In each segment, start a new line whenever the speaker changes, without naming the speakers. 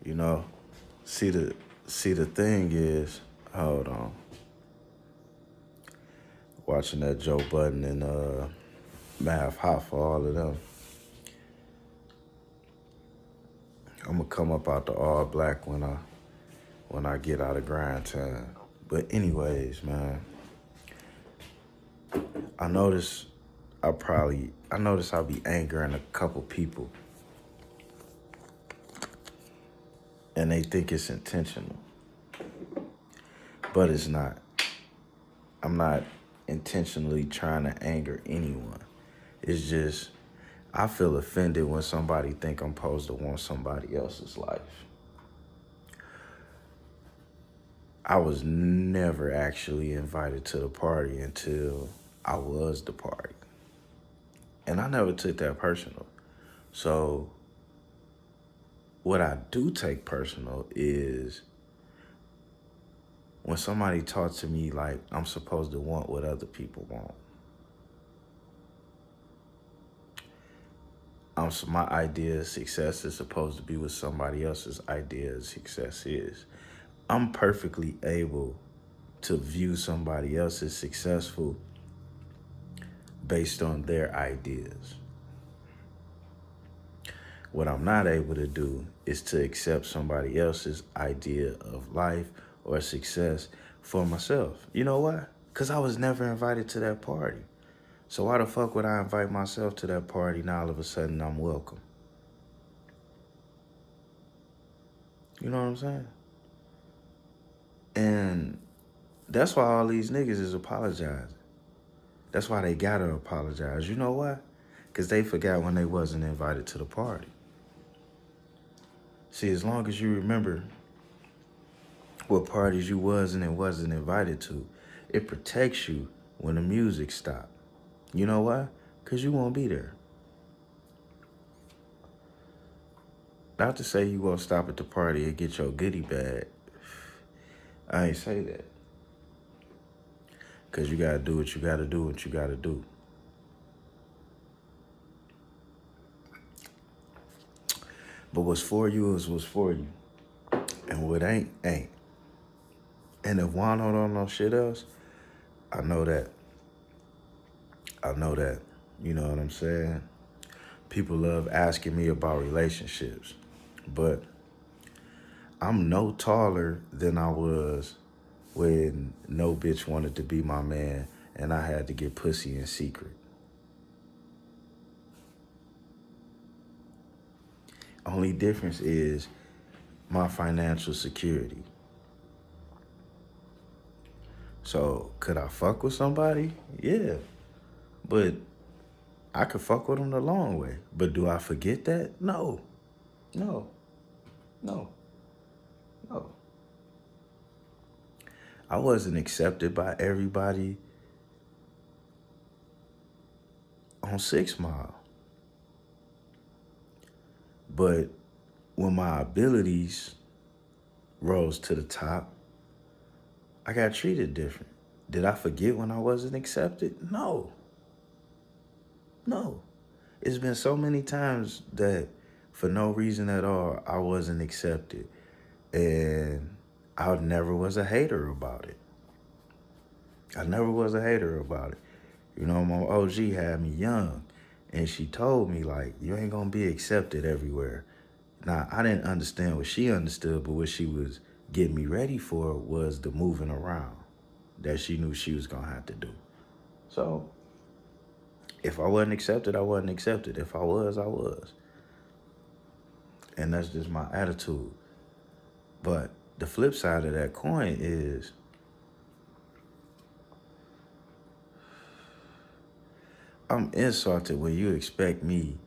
You know, see the thing is, hold on, watching that Joe Budden and Math Hot for all of them. I'm gonna come up out the all black when I get out of grind time. But anyways, man, I notice I'll be angering a couple people and they think it's intentional. But it's not. I'm not intentionally trying to anger anyone. It's just I feel offended when somebody think I'm supposed to want somebody else's life. I was never actually invited to the party until I was the party. And I never took that personal. So what I do take personal is when somebody talks to me like I'm supposed to want what other people want. My idea of success is supposed to be what somebody else's idea of success is. I'm perfectly able to view somebody else as successful based on their ideas. What I'm not able to do is to accept somebody else's idea of life or success for myself. You know why? Because I was never invited to that party. So why the fuck would I invite myself to that party now all of a sudden I'm welcome? You know what I'm saying? And that's why all these niggas is apologizing. That's why they gotta apologize. You know why? Because they forgot when they wasn't invited to the party. See, as long as you remember what parties you wasn't and wasn't invited to, it protects you when the music stops. You know why? Because you won't be there. Not to say you won't stop at the party and get your goodie bag. I ain't say that. Because you got to do what you got to do, what you got to do. But what's for you is what's for you. And what ain't, ain't. And if Juan-O don't know shit else, I know that. You know what I'm saying? People love asking me about relationships. But I'm no taller than I was when no bitch wanted to be my man and I had to get pussy in secret. Only difference is my financial security. So could I fuck with somebody? Yeah. But I could fuck with them the long way. But do I forget that? No. No. No. No. I wasn't accepted by everybody on 6 Mile. But when my abilities rose to the top, I got treated different. Did I forget when I wasn't accepted? No. No. It's been so many times that for no reason at all, I wasn't accepted. And I never was a hater about it. I never was a hater about it. You know, my OG had me young, and she told me, like, you ain't gonna be accepted everywhere. Now, I didn't understand what she understood, but what she was getting me ready for was the moving around that she knew she was gonna have to do. So, if I wasn't accepted, I wasn't accepted. If I was, I was. And that's just my attitude. But the flip side of that coin is I'm insulted when you expect me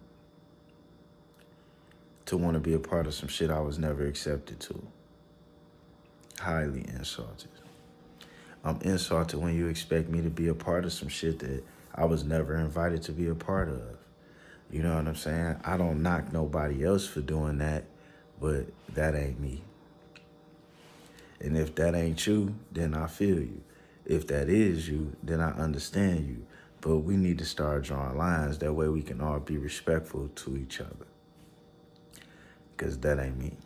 to want to be a part of some shit I was never accepted to. Highly insulted. I'm insulted when you expect me to be a part of some shit that I was never invited to be a part of. You know what I'm saying? I don't knock nobody else for doing that, but that ain't me. And if that ain't you, then I feel you. If that is you, then I understand you. But we need to start drawing lines. That way we can all be respectful to each other. Because that ain't me.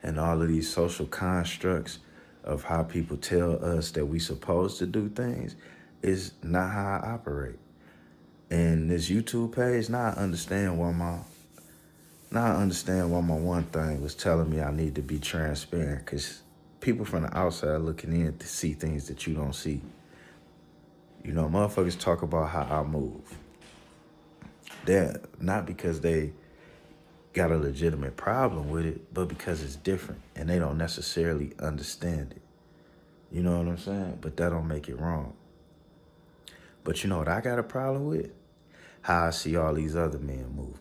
And all of these social constructs of how people tell us that we supposed to do things is not how I operate. And this YouTube page, now I understand why my one thing was telling me I need to be transparent, because people from the outside looking in to see things that you don't see. You know, motherfuckers talk about how I move. They're not because they got a legitimate problem with it, but because it's different and they don't necessarily understand it. You know what I'm saying? But that don't make it wrong. But you know what I got a problem with? How I see all these other men moving.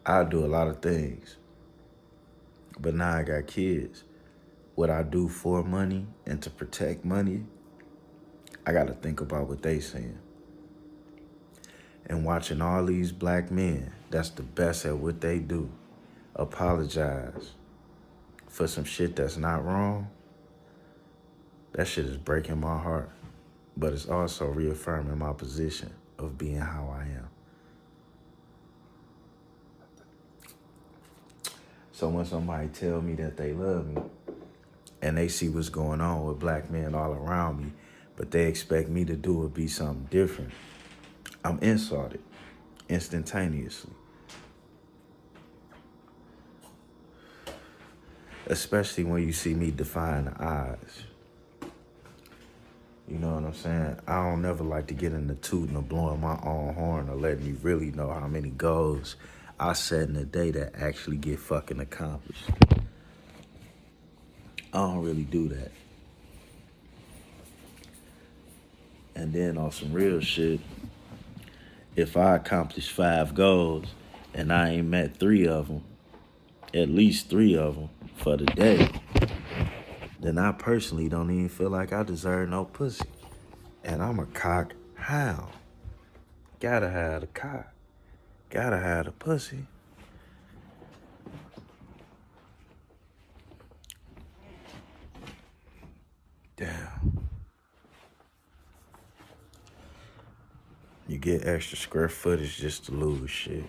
I do a lot of things, but now I got kids. What I do for money and to protect money, I got to think about what they saying. And watching all these black men that's the best at what they do apologize for some shit that's not wrong, that shit is breaking my heart. But it's also reaffirming my position of being how I am. So when somebody tell me that they love me and they see what's going on with black men all around me, but they expect me to do or be something different, I'm insulted instantaneously. Especially when you see me defying the odds. You know what I'm saying? I don't never like to get in the tooting or blowing my own horn or letting you really know how many goals I set in a day that actually get fucking accomplished. I don't really do that. And then on some real shit, if I accomplish 5 goals and I ain't met 3 of them, at least 3 of them for the day, then I personally don't even feel like I deserve no pussy. And I'm a cock hound. Gotta have the cock. Gotta have the pussy. Damn. You get extra square footage just to lose shit.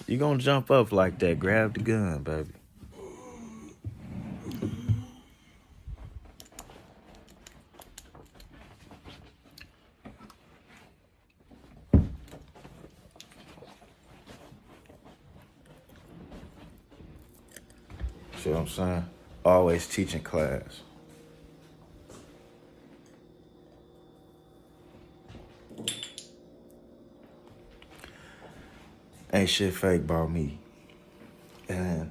You gonna jump up like that, grab the gun, baby. See what I'm saying? Always teaching class. Ain't shit fake about me. And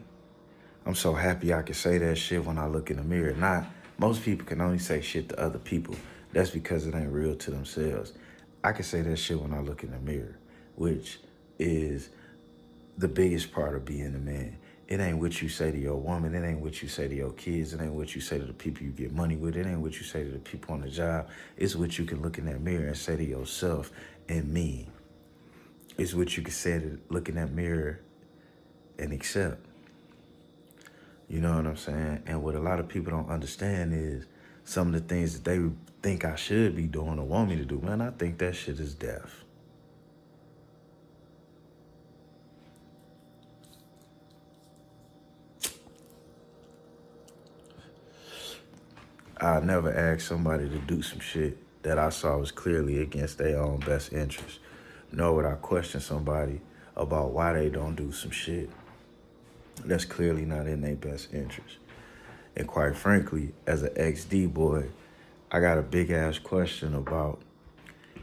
I'm so happy I can say that shit when I look in the mirror. Most people can only say shit to other people. That's because it ain't real to themselves. I can say that shit when I look in the mirror, which is the biggest part of being a man. It ain't what you say to your woman. It ain't what you say to your kids. It ain't what you say to the people you get money with. It ain't what you say to the people on the job. It's what you can look in that mirror and say to yourself and me. It's what you can say to look in that mirror and accept. You know what I'm saying? And what a lot of people don't understand is some of the things that they think I should be doing or want me to do. Man, I think that shit is death. I never asked somebody to do some shit that I saw was clearly against their own best interest. Nor would I question somebody about why they don't do some shit that's clearly not in their best interest. And quite frankly, as an XD boy, I got a big ass question about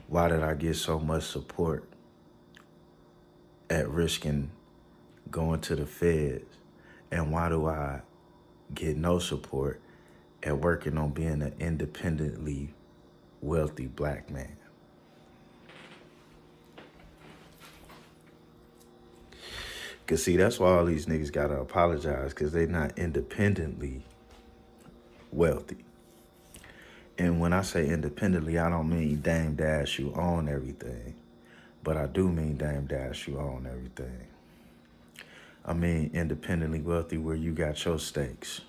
why did I get so much support at risking going to the feds? And why do I get no support at working on being an independently wealthy black man? Cause see, that's why all these niggas gotta apologize, cause they not independently wealthy. And when I say independently, I don't mean Dame Dash, you own everything. But I do mean Dame Dash, you own everything. I mean independently wealthy where you got your stakes.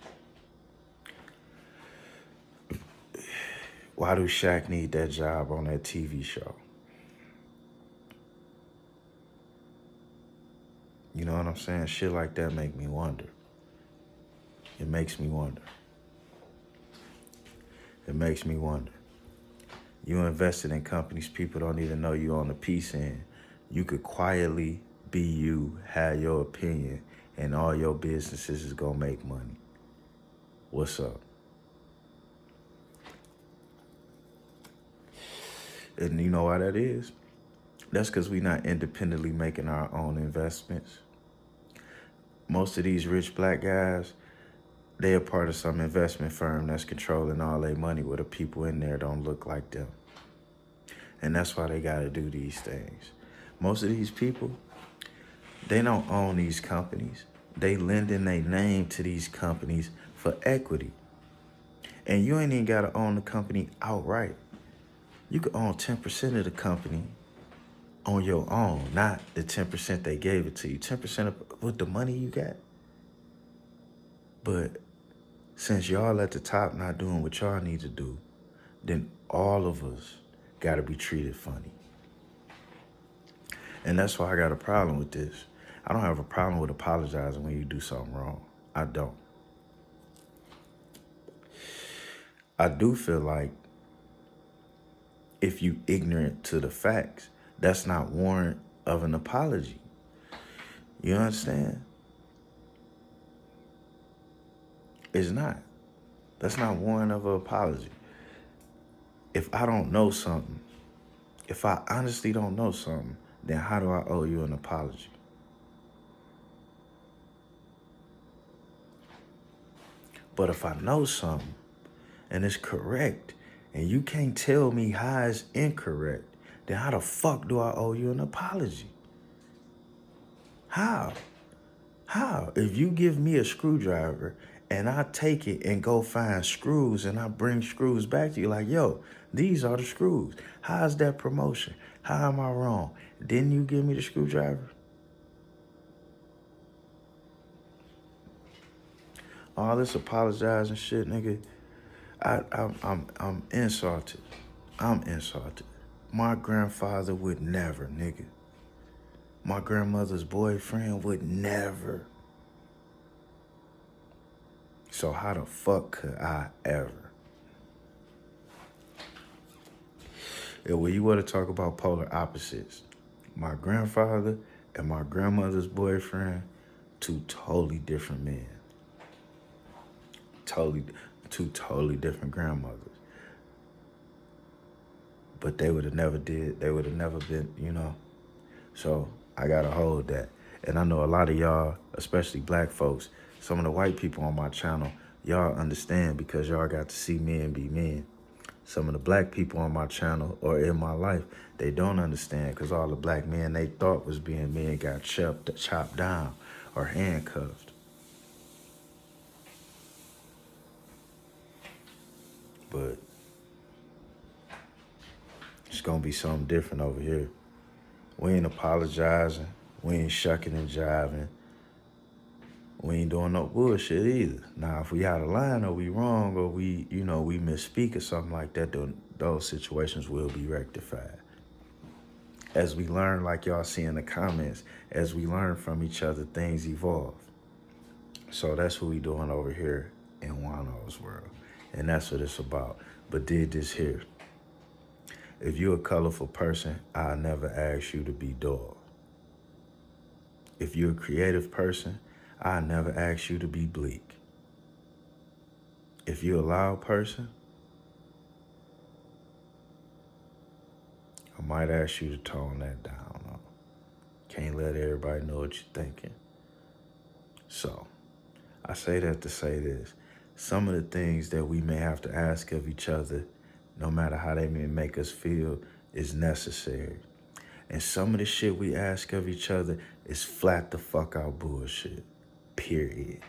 Why do Shaq need that job on that TV show? You know what I'm saying? Shit like that make me wonder. It makes me wonder. It makes me wonder. You invested in companies people don't even know you on the piece in. You could quietly be you, have your opinion, and all your businesses is gonna make money. What's up? And you know why that is? That's because we not independently making our own investments. Most of these rich black guys, they are part of some investment firm that's controlling all their money where the people in there don't look like them. And that's why they gotta do these things. Most of these people, they don't own these companies. They lending their name to these companies for equity. And you ain't even gotta own the company outright. You could own 10% of the company on your own, not the 10% they gave it to you. 10% of with the money you got. But since y'all at the top not doing what y'all need to do, then all of us gotta be treated funny. And that's why I got a problem with this. I don't have a problem with apologizing when you do something wrong. I don't. I do feel like if you ignorant to the facts, that's not warrant of an apology. You understand? It's not. That's not warrant of an apology. If I don't know something, if I honestly don't know something, then how do I owe you an apology? But if I know something and it's correct and you can't tell me how it's incorrect, then how the fuck do I owe you an apology? How? How? If you give me a screwdriver and I take it and go find screws and I bring screws back to you like, yo, these are the screws. How's that promotion? How am I wrong? Didn't you give me the screwdriver? All this apologizing shit, nigga. I'm insulted. I'm insulted. My grandfather would never, nigga. My grandmother's boyfriend would never. So how the fuck could I ever? And when you want to talk about polar opposites, my grandfather and my grandmother's boyfriend, two totally different men. Two totally different grandmothers. But they would have never been, you know. So I gotta hold that. And I know a lot of y'all, especially black folks, some of the white people on my channel, y'all understand because y'all got to see men be men. Some of the black people on my channel or in my life, they don't understand because all the black men they thought was being men got chopped down or handcuffed. But it's gonna be something different over here. We ain't apologizing. We ain't shucking and jiving. We ain't doing no bullshit either. Now, if we out of line or we wrong or we misspeak or something like that, those situations will be rectified. As we learn, like y'all see in the comments, as we learn from each other, things evolve. So that's what we doing over here in Juan-O's world. And that's what it's about. But did this here. If you're a colorful person, I'll never ask you to be dull. If you're a creative person, I'll never ask you to be bleak. If you're a loud person, I might ask you to tone that down. Can't let everybody know what you're thinking. So, I say that to say this. Some of the things that we may have to ask of each other, no matter how they may make us feel, is necessary. And some of the shit we ask of each other is flat the fuck out bullshit. Period.